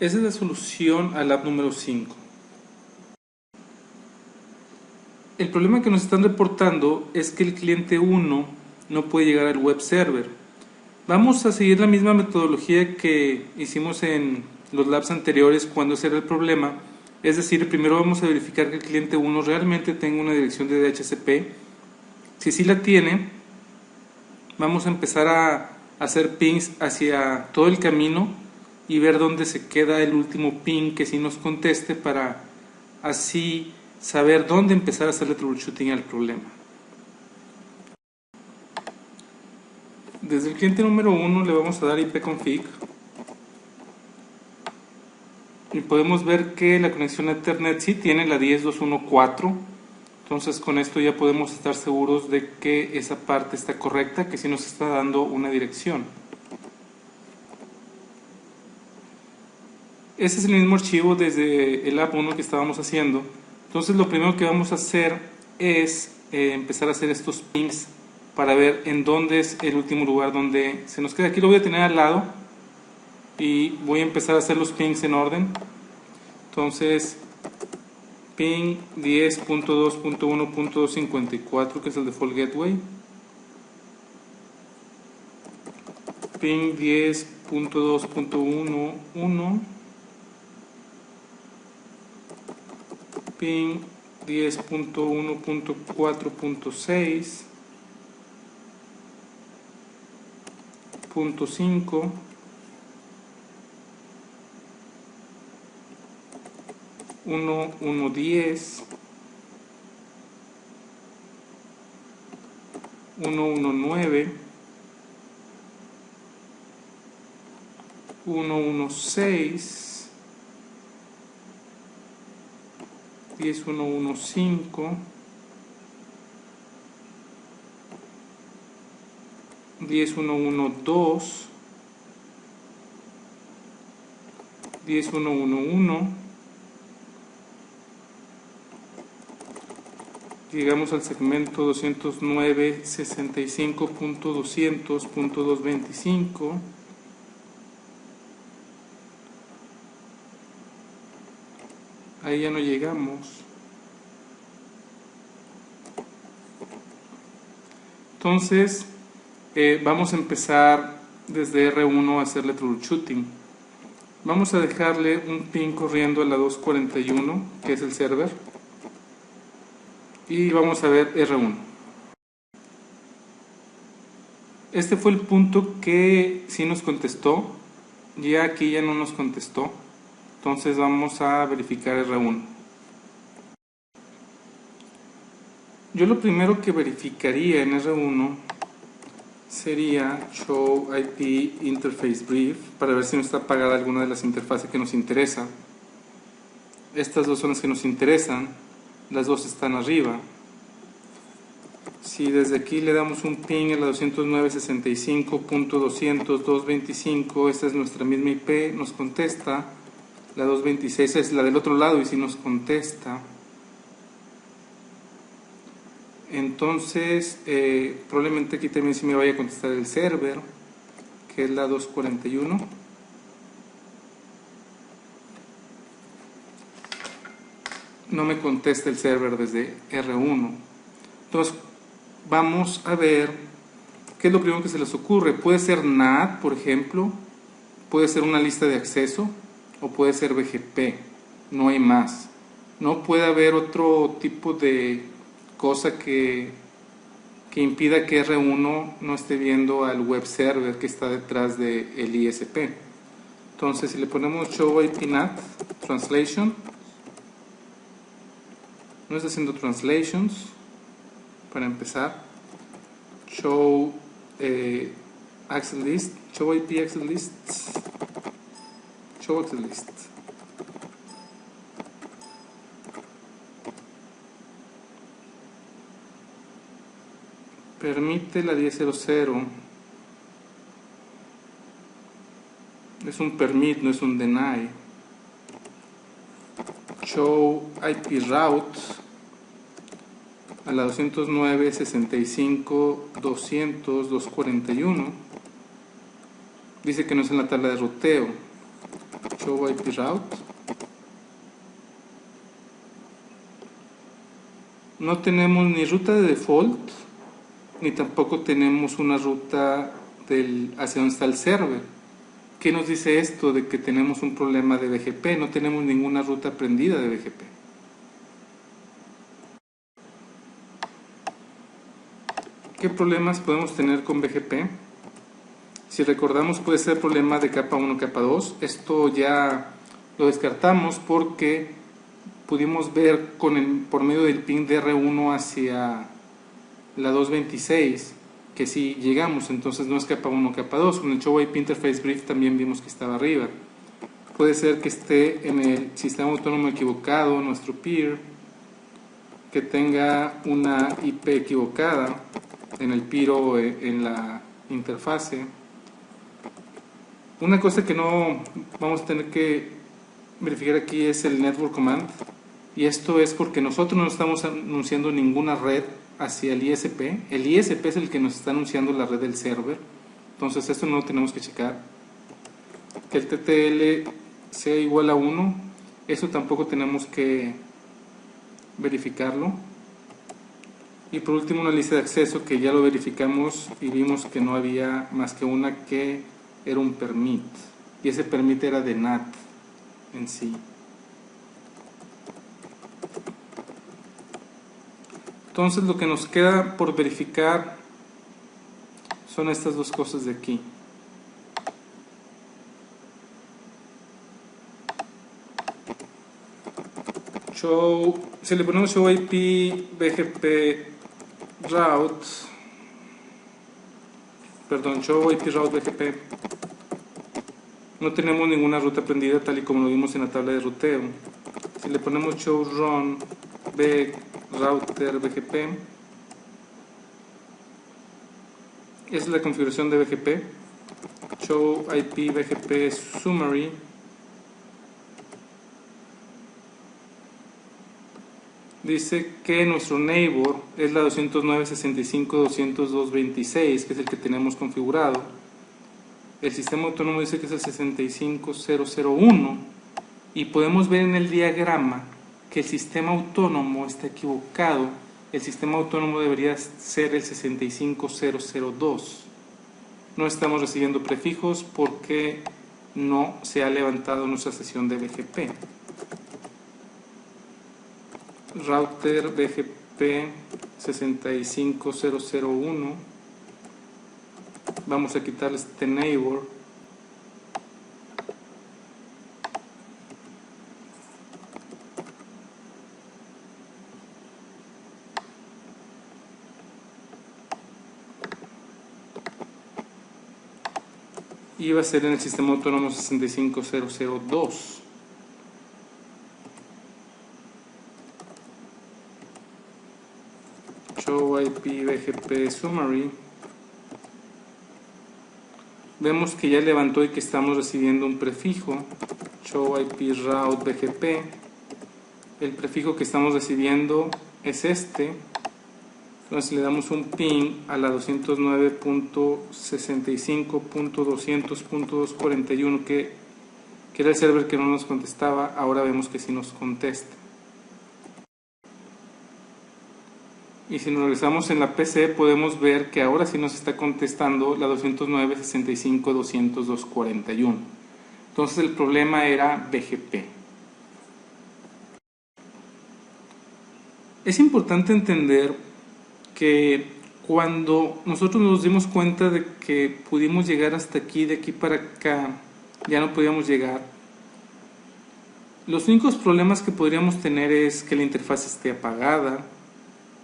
Esa es la solución al app número 5. El problema que nos están reportando es que el cliente 1 no puede llegar al web server. Vamos a seguir la misma metodología que hicimos en los labs anteriores cuando ese era el problema. Es decir, primero vamos a verificar que el cliente 1 realmente tenga una dirección de DHCP. Si sí la tiene, vamos a empezar a hacer pings hacia todo el camino y ver dónde se queda el último ping que sí nos conteste para así saber dónde empezar a hacerle troubleshooting al problema. Desde el cliente número 1 le vamos a dar ipconfig y podemos ver que la conexión a Ethernet sí tiene la 10.214. Entonces con esto ya podemos estar seguros de que esa parte está correcta, que sí nos está dando una dirección. Ese es el mismo archivo desde el app 1 que estábamos haciendo. Entonces lo primero que vamos a hacer es empezar a hacer estos pings para ver en dónde es el último lugar donde se nos queda. Aquí lo voy a tener al lado y voy a empezar a hacer los pings en orden. Entonces ping 10.2.1.254, que es el default gateway. Ping 10.2.1.1. Ping 10.1.4.6. .5. 1.1.10, 1.1.9, 1.1.6, 10.1.1.5, 10.1.1.2, 10.1.1.1. Llegamos al segmento 209.65.200.225. Ahí ya no llegamos. Entonces vamos a empezar desde R1 a hacerle troubleshooting. Vamos a dejarle un ping corriendo a la 241, que es el server. Y vamos a ver R1. Este fue el punto que sí nos contestó. Ya aquí ya no nos contestó. Entonces vamos a verificar R1. Yo lo primero que verificaría en R1 sería Show IP Interface Brief para ver si no está apagada alguna de las interfaces que nos interesa. Estas dos son las que nos interesan. Las dos están arriba. Si desde aquí le damos un ping a la 209.65.200.225, esta es nuestra misma IP, nos contesta. La 226 es la del otro lado y si nos contesta. Entonces, probablemente aquí también sí me vaya a contestar el server, que es la 241. No me contesta el server desde R1. Entonces, vamos a ver qué es lo primero que se les ocurre. Puede ser NAT, por ejemplo, puede ser una lista de acceso o puede ser BGP. No hay más. No puede haber otro tipo de cosa que impida que R1 no esté viendo al web server que está detrás del ISP. Entonces, si le ponemos show IP NAT translation, no está haciendo translations. Para empezar, show access list, show IP access list, show access list. Permite la 10.0.0. Es un permit, no es un deny. Show IP route a la 209.65.200.241. Dice que no es en la tabla de ruteo. show IP route. No tenemos ni ruta de default, ni tampoco tenemos una ruta hacia donde está el server. ¿Qué nos dice esto de que tenemos un problema de BGP? No tenemos ninguna ruta prendida de BGP. ¿Qué problemas podemos tener con BGP? Si recordamos, puede ser problema de capa 1, capa 2. Esto ya lo descartamos porque pudimos ver por medio del ping DR1 hacia la 226 que si llegamos, entonces no es capa 1, capa 2. Con el show IP interface brief también vimos que estaba arriba. Puede ser que esté en el sistema autónomo equivocado, nuestro peer, que tenga una IP equivocada en el peer o en la interfase. Una cosa que no vamos a tener que verificar aquí es el network command, y esto es porque nosotros no estamos anunciando ninguna red hacia el ISP. El ISP es el que nos está anunciando la red del server, entonces esto no lo tenemos que checar. Que el TTL sea igual a 1, eso tampoco tenemos que verificarlo. Y por último, una lista de acceso que ya lo verificamos y vimos que no había más que una, que era un permit, y ese permit era de NAT en sí. Entonces lo que nos queda por verificar son estas dos cosas de aquí. Si le ponemos show IP BGP route, show IP route BGP, no tenemos ninguna ruta prendida tal y como lo vimos en la tabla de ruteo. Si le ponemos show run router BGP, esa es la configuración de BGP. Show IP BGP summary, dice que nuestro neighbor es la 209.65.202.26, que es el que tenemos configurado. El sistema autónomo dice que es el 65.001, y podemos ver en el diagrama que el sistema autónomo está equivocado. El sistema autónomo debería ser el 65.002. No estamos recibiendo prefijos porque no se ha levantado nuestra sesión de BGP. Router BGP 65001. Vamos a quitarle este neighbor. Y va a ser en el sistema autónomo 65002. Show IP BGP summary. Vemos que ya levantó y que estamos recibiendo un prefijo. Show IP route BGP. El prefijo que estamos recibiendo es este. Entonces le damos un ping a la 209.65.200.241, que era el server que no nos contestaba. Ahora vemos que sí nos contesta. Y si nos regresamos en la PC, podemos ver que ahora sí nos está contestando la 209.65.200.241. Entonces el problema era BGP. Es importante entender que cuando nosotros nos dimos cuenta de que pudimos llegar hasta aquí, de aquí para acá ya no podíamos llegar, los únicos problemas que podríamos tener es que la interfaz esté apagada,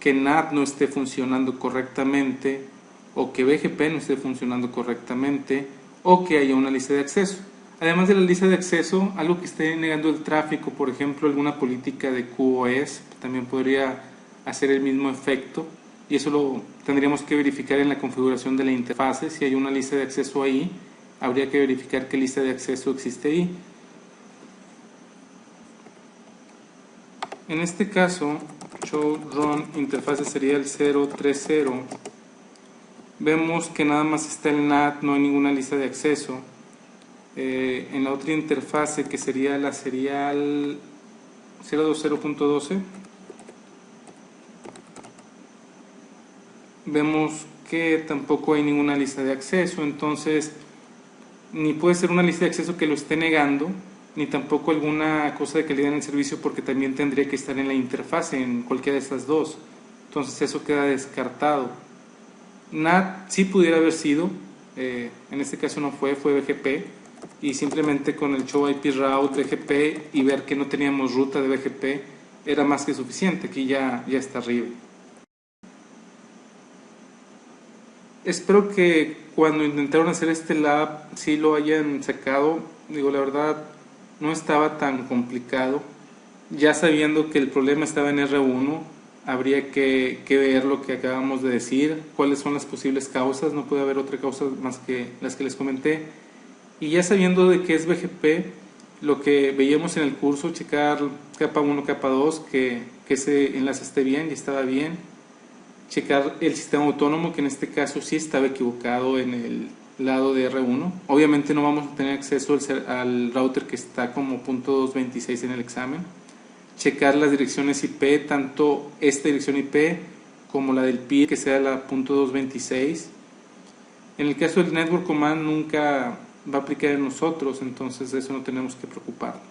que NAT no esté funcionando correctamente, o que BGP no esté funcionando correctamente, o que haya una lista de acceso. Además de la lista de acceso, algo que esté negando el tráfico, por ejemplo alguna política de QoS, también podría hacer el mismo efecto, y eso lo tendríamos que verificar en la configuración de la interfase. Si hay una lista de acceso ahí, habría que verificar qué lista de acceso existe ahí. En este caso, show run interfase sería el 030. Vemos que nada más está el NAT, no hay ninguna lista de acceso. En la otra interfase, que sería la serial 020.12, vemos que tampoco hay ninguna lista de acceso. Entonces, ni puede ser una lista de acceso que lo esté negando, ni tampoco alguna cosa de calidad en el servicio, porque también tendría que estar en la interfase, en cualquiera de estas dos. Entonces eso queda descartado. NAT sí pudiera haber sido, en este caso no fue BGP, y simplemente con el show IP route BGP y ver que no teníamos ruta de BGP era más que suficiente. Aquí ya está arriba. Espero que cuando intentaron hacer este lab sí lo hayan sacado. Digo, la verdad no estaba tan complicado. Ya sabiendo que el problema estaba en R1, habría que ver lo que acabamos de decir, cuáles son las posibles causas. No puede haber otra causa más que las que les comenté. Y ya sabiendo de qué es BGP, lo que veíamos en el curso, checar capa 1, capa 2, que ese enlace esté bien y estaba bien. Checar el sistema autónomo, que en este caso sí estaba equivocado en el lado de R1. Obviamente no vamos a tener acceso al router que está como .226 en el examen. Checar las direcciones IP, tanto esta dirección IP como la del PIE, que sea la .226. En el caso del Network Command nunca va a aplicar en nosotros, entonces de eso no tenemos que preocuparnos.